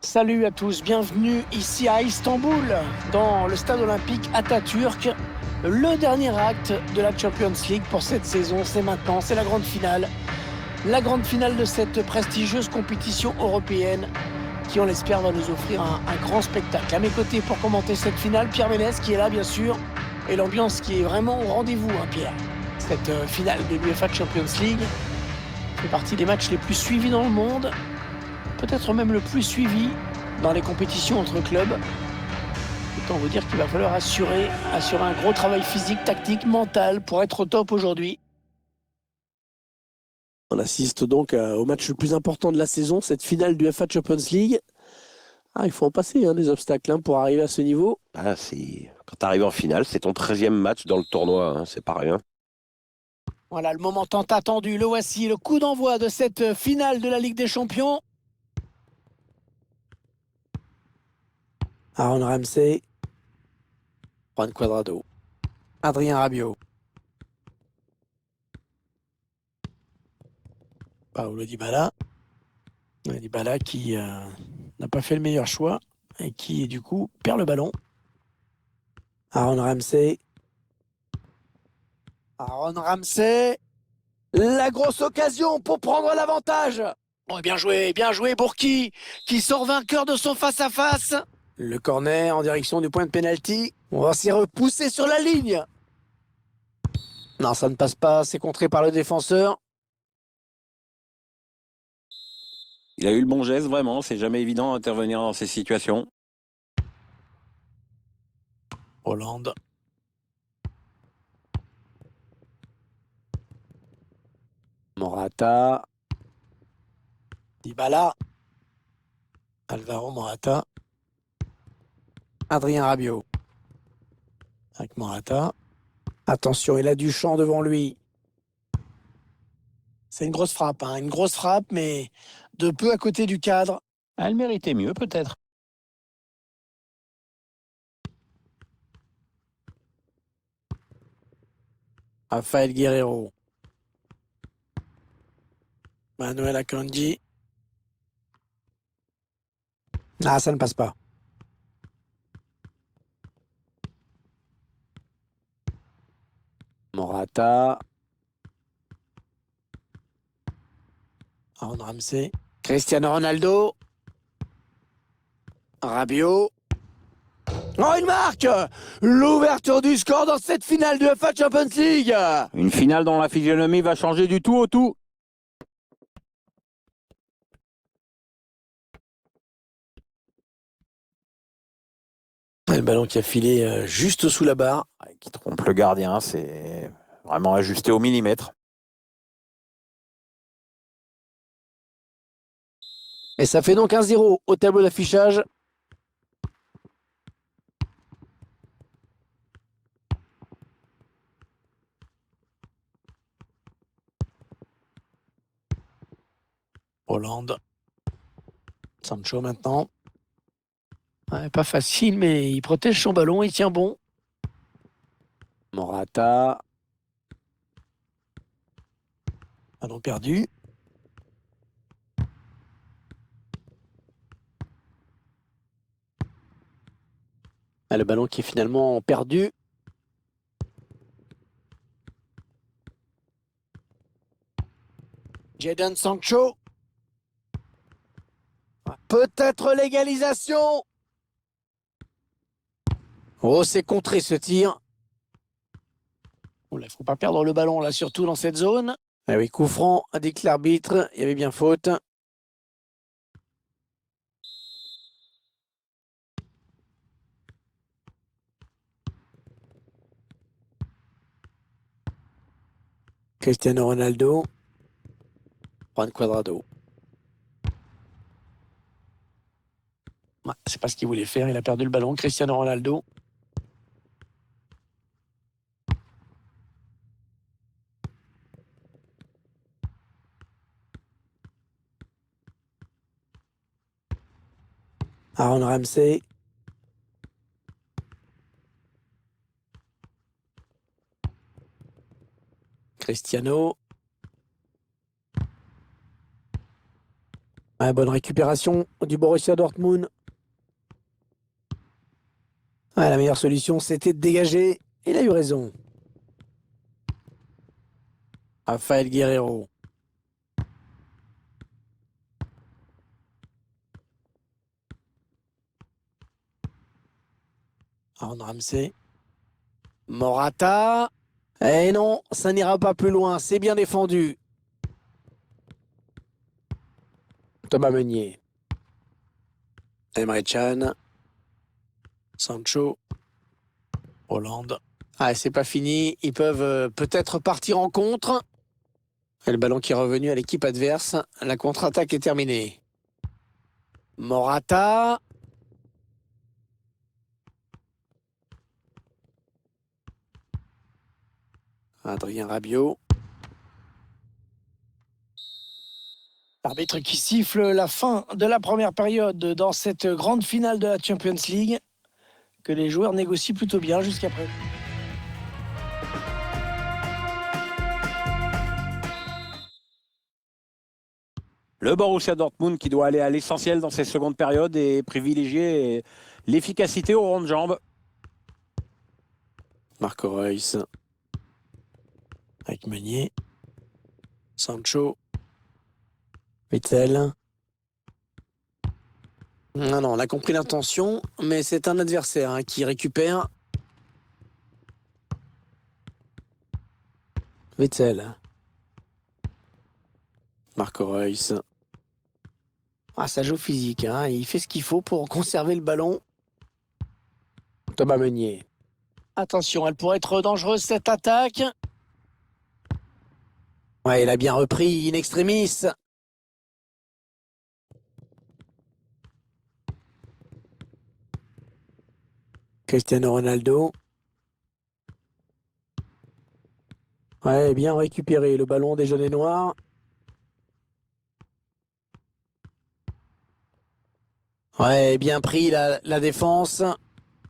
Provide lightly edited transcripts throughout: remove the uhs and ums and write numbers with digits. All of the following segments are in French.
Salut à tous, bienvenue ici à Istanbul, dans le stade olympique Atatürk. Le dernier acte de la Champions League pour cette saison, c'est maintenant, c'est la grande finale. La grande finale de cette prestigieuse compétition européenne qui, on l'espère, va nous offrir un grand spectacle. À mes côtés pour commenter cette finale, Pierre Ménès qui est là bien sûr, et l'ambiance qui est vraiment au rendez-vous, hein, Pierre. Cette finale de l'UEFA Champions League fait partie des matchs les plus suivis dans le monde, peut-être même le plus suivi dans les compétitions entre clubs. Autant vous dire qu'il va falloir assurer un gros travail physique, tactique, mental pour être au top aujourd'hui. On assiste donc au match le plus important de la saison, cette finale du UEFA Champions League. Ah, il faut en passer des obstacles pour arriver à ce niveau. Quand tu arrives en finale, c'est ton 13e match dans le tournoi, hein, c'est pas rien. Voilà, le moment tant attendu, le voici, le coup d'envoi de cette finale de la Ligue des Champions. Aaron Ramsey, Juan Cuadrado, Adrien Rabiot, Paulo Dybala. Dybala qui n'a pas fait le meilleur choix et qui du coup perd le ballon. Aaron Ramsey. Aaron Ramsey. La grosse occasion pour prendre l'avantage. Oh, bien joué Bourki, qui sort vainqueur de son face-à-face. Le corner en direction du point de pénalty. On va s'y repousser sur la ligne. Non, ça ne passe pas, c'est contré par le défenseur. Il a eu le bon geste, vraiment, c'est jamais évident d'intervenir dans ces situations. Hollande. Morata. Dybala. Alvaro Morata. Adrien Rabiot. Avec Morata. Attention, il a du champ devant lui. C'est une grosse frappe, une grosse frappe, mais de peu à côté du cadre. Elle méritait mieux, peut-être. Rafael Guerreiro. Manuel Akanji. Ah, ça ne passe pas. Morata. Aaron Ramsey. Cristiano Ronaldo. Rabiot. Oh, une marque! L'ouverture du score dans cette finale de UEFA Champions League. Une finale dont la physionomie va changer du tout au tout. Le ballon qui a filé juste sous la barre. Qui trompe le gardien, c'est vraiment ajusté au millimètre. Et ça fait donc 1-0 au tableau d'affichage. Hollande. Sancho maintenant. Ouais, pas facile, mais il protège son ballon, il tient bon. Morata. Ballon perdu. Ah, le ballon qui est finalement perdu. Jadon Sancho. Peut-être l'égalisation. Oh, c'est contré ce tir. Il ne faut pas perdre le ballon là, surtout dans cette zone. Ah oui, coup franc, indique l'arbitre. Il y avait bien faute. Cristiano Ronaldo. Juan Cuadrado. Ouais, c'est pas ce qu'il voulait faire. Il a perdu le ballon. Cristiano Ronaldo. Aaron Ramsey. Cristiano. Ouais, bonne récupération du Borussia Dortmund. Ouais, la meilleure solution, c'était de dégager. Il a eu raison. Rafael Guerreiro. Aaron Ramsey. Morata. Eh non, ça n'ira pas plus loin. C'est bien défendu. Thomas Meunier. Emre Can. Sancho. Hollande. Ah, c'est pas fini. Ils peuvent peut-être partir en contre. Et le ballon qui est revenu à l'équipe adverse. La contre-attaque est terminée. Morata. Adrien Rabiot. L'arbitre qui siffle la fin de la première période dans cette grande finale de la Champions League que les joueurs négocient plutôt bien jusqu'à présent. Le Borussia Dortmund qui doit aller à l'essentiel dans ces secondes périodes et privilégier l'efficacité au rond de jambe. Marco Reus. Avec Meunier. Sancho. Witzel. Non, on a compris l'intention, mais c'est un adversaire qui récupère. Witzel. Marco Reus. Ah, ça joue physique, il fait ce qu'il faut pour conserver le ballon. Thomas Meunier. Attention, elle pourrait être dangereuse cette attaque. Ouais, il a bien repris in extremis. Cristiano Ronaldo. Ouais, bien récupéré le ballon des jaunes et noirs. Ouais, bien pris la défense.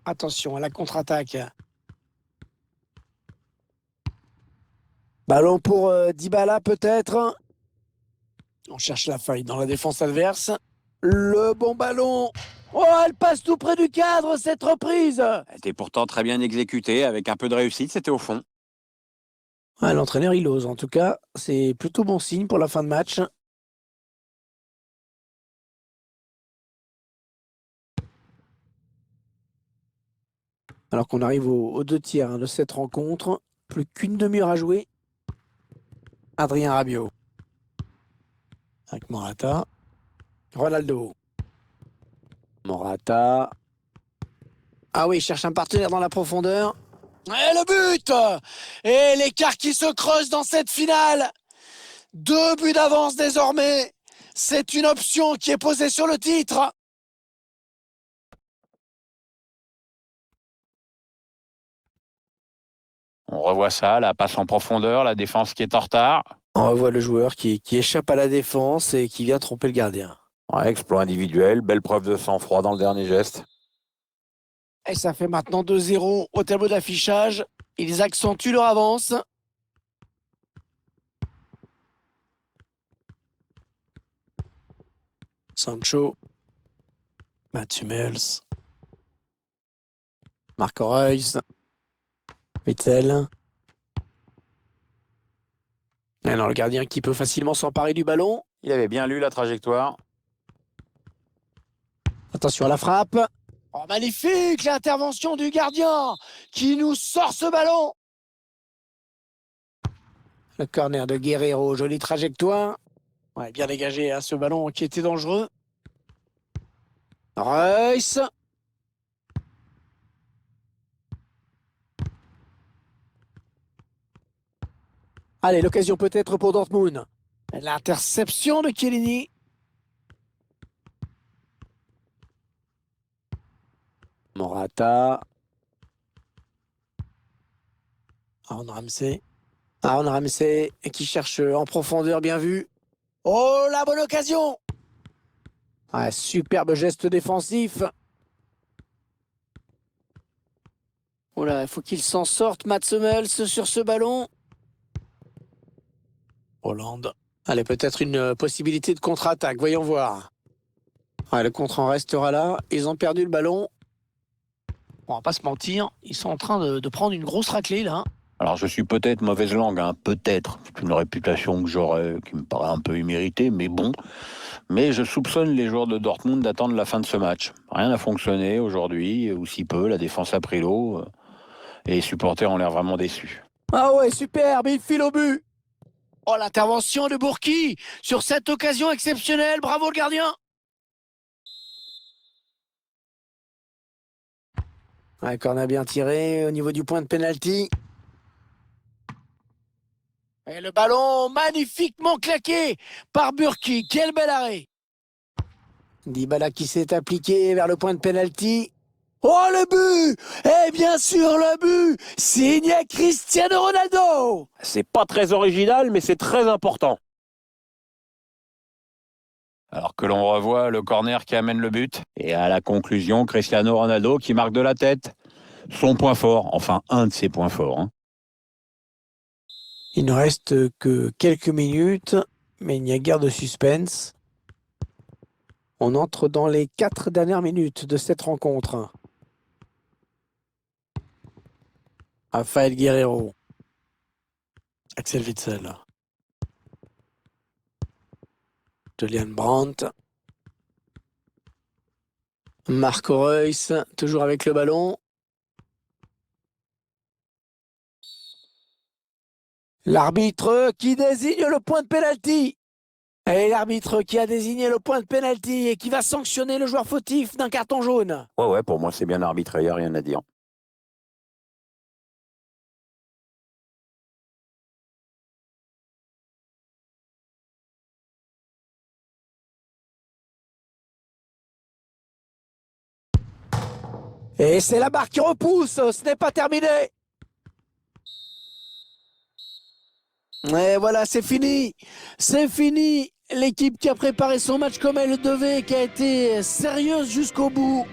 Attention à la contre-attaque. Ballon pour Dybala peut-être. On cherche la faille dans la défense adverse. Le bon ballon. Oh, elle passe tout près du cadre, cette reprise. Elle était pourtant très bien exécutée, avec un peu de réussite, c'était au fond. Ouais, l'entraîneur, il ose. En tout cas, c'est plutôt bon signe pour la fin de match. Alors qu'on arrive aux deux tiers de cette rencontre. Plus qu'une demi-heure à jouer. Adrien Rabiot. Avec Morata. Ronaldo. Morata. Ah oui, il cherche un partenaire dans la profondeur. Et le but! Et l'écart qui se creuse dans cette finale. 2 buts d'avance désormais. C'est une option qui est posée sur le titre. On revoit ça, la passe en profondeur, la défense qui est en retard. On revoit le joueur qui échappe à la défense et qui vient tromper le gardien. Ouais, exploit individuel, belle preuve de sang-froid dans le dernier geste. Et ça fait maintenant 2-0 au tableau d'affichage. Ils accentuent leur avance. Sancho. Mats Hummels. Marco Reus. Witzel. Et non, le gardien qui peut facilement s'emparer du ballon. Il avait bien lu la trajectoire. Attention à la frappe. Oh, magnifique l'intervention du gardien qui nous sort ce ballon. Le corner de Guerreiro, jolie trajectoire. Ouais, bien dégagé à ce ballon qui était dangereux. Reus. Allez, l'occasion peut-être pour Dortmund. L'interception de Chiellini. Morata. Aaron Ramsey. Aaron Ramsey qui cherche en profondeur, bien vu. Oh, la bonne occasion! Ah, superbe geste défensif. Oh là, il faut qu'il s'en sorte, Mats Hummels, sur ce ballon. Hollande Allez, peut-être une possibilité de contre-attaque. Voyons voir. Ouais, le contre en restera là. Ils ont perdu le ballon. On va pas se mentir. Ils sont en train de prendre une grosse raclée, là. Alors je suis peut-être mauvaise langue, hein, peut-être. C'est une réputation que j'aurais, qui me paraît un peu imméritée, mais bon. Mais je soupçonne les joueurs de Dortmund d'attendre la fin de ce match. Rien n'a fonctionné aujourd'hui, ou si peu. La défense a pris l'eau. Et les supporters ont l'air vraiment déçus. Ah ouais, superbe. Il file au but. Oh, l'intervention de Bourki sur cette occasion exceptionnelle. Bravo le gardien. Ouais, corner bien tiré au niveau du point de pénalty. Et le ballon magnifiquement claqué par Burki. Quel bel arrêt. Dybala qui s'est appliqué vers le point de pénalty. Oh, le but! Et bien sûr, le but! Signé Cristiano Ronaldo! C'est pas très original, mais c'est très important. Alors que l'on revoit le corner qui amène le but. Et à la conclusion, Cristiano Ronaldo qui marque de la tête. Son point fort, enfin un de ses points forts. Hein. Il ne reste que quelques minutes, mais il n'y a guère de suspense. On entre dans les 4 dernières minutes de cette rencontre. Rafael Guerreiro. Axel Witsel. Julian Brandt. Marco Reus, toujours avec le ballon. L'arbitre qui désigne le point de pénalty. Et l'arbitre qui a désigné le point de pénalty et qui va sanctionner le joueur fautif d'un carton jaune. Ouais, pour moi c'est bien arbitré, il n'y a rien à dire. Et c'est la barre qui repousse, ce n'est pas terminé. Et voilà, c'est fini. C'est fini. L'équipe qui a préparé son match comme elle le devait, qui a été sérieuse jusqu'au bout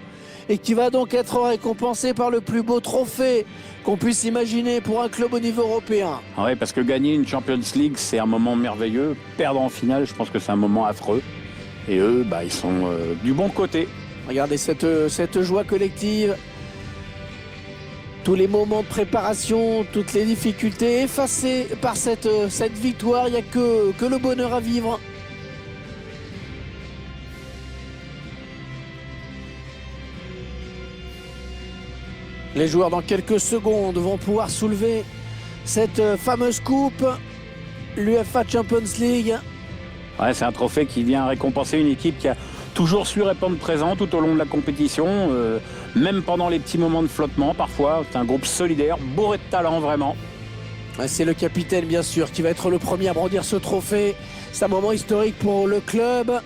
et qui va donc être récompensée par le plus beau trophée qu'on puisse imaginer pour un club au niveau européen. Oui, parce que gagner une Champions League, c'est un moment merveilleux. Perdre en finale, je pense que c'est un moment affreux. Et eux, ils sont du bon côté. Regardez cette joie collective. Tous les moments de préparation, toutes les difficultés effacées par cette victoire. Il n'y a que le bonheur à vivre. Les joueurs, dans quelques secondes, vont pouvoir soulever cette fameuse coupe, l'UEFA Champions League. Ouais, c'est un trophée qui vient récompenser une équipe qui a toujours su répondre présent tout au long de la compétition, même pendant les petits moments de flottement parfois. C'est un groupe solidaire, bourré de talent vraiment. C'est le capitaine bien sûr qui va être le premier à brandir ce trophée. C'est un moment historique pour le club.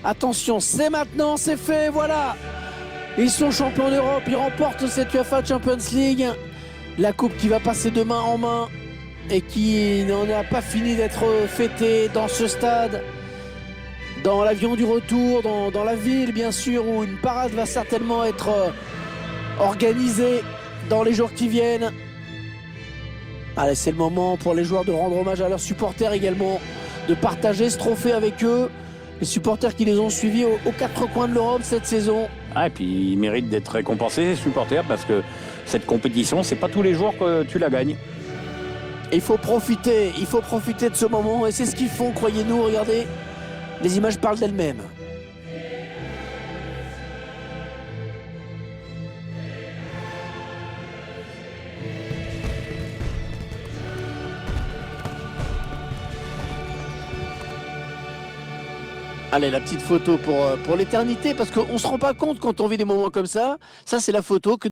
Attention, c'est maintenant, c'est fait, voilà. Ils sont champions d'Europe, ils remportent cette UEFA Champions League. La coupe qui va passer de main en main et qui n'en a pas fini d'être fêtée dans ce stade. Dans l'avion du retour, dans la ville bien sûr, où une parade va certainement être organisée dans les jours qui viennent. Allez, c'est le moment pour les joueurs de rendre hommage à leurs supporters également, de partager ce trophée avec eux. Les supporters qui les ont suivis aux 4 coins de l'Europe cette saison. Ah, et puis ils méritent d'être récompensés, ces supporters, parce que cette compétition, c'est pas tous les jours que tu la gagnes. Il faut profiter de ce moment et c'est ce qu'ils font, croyez-nous, regardez. Les images parlent d'elles-mêmes. Allez, la petite photo pour l'éternité, parce qu'on ne se rend pas compte quand on vit des moments comme ça. Ça, c'est la photo que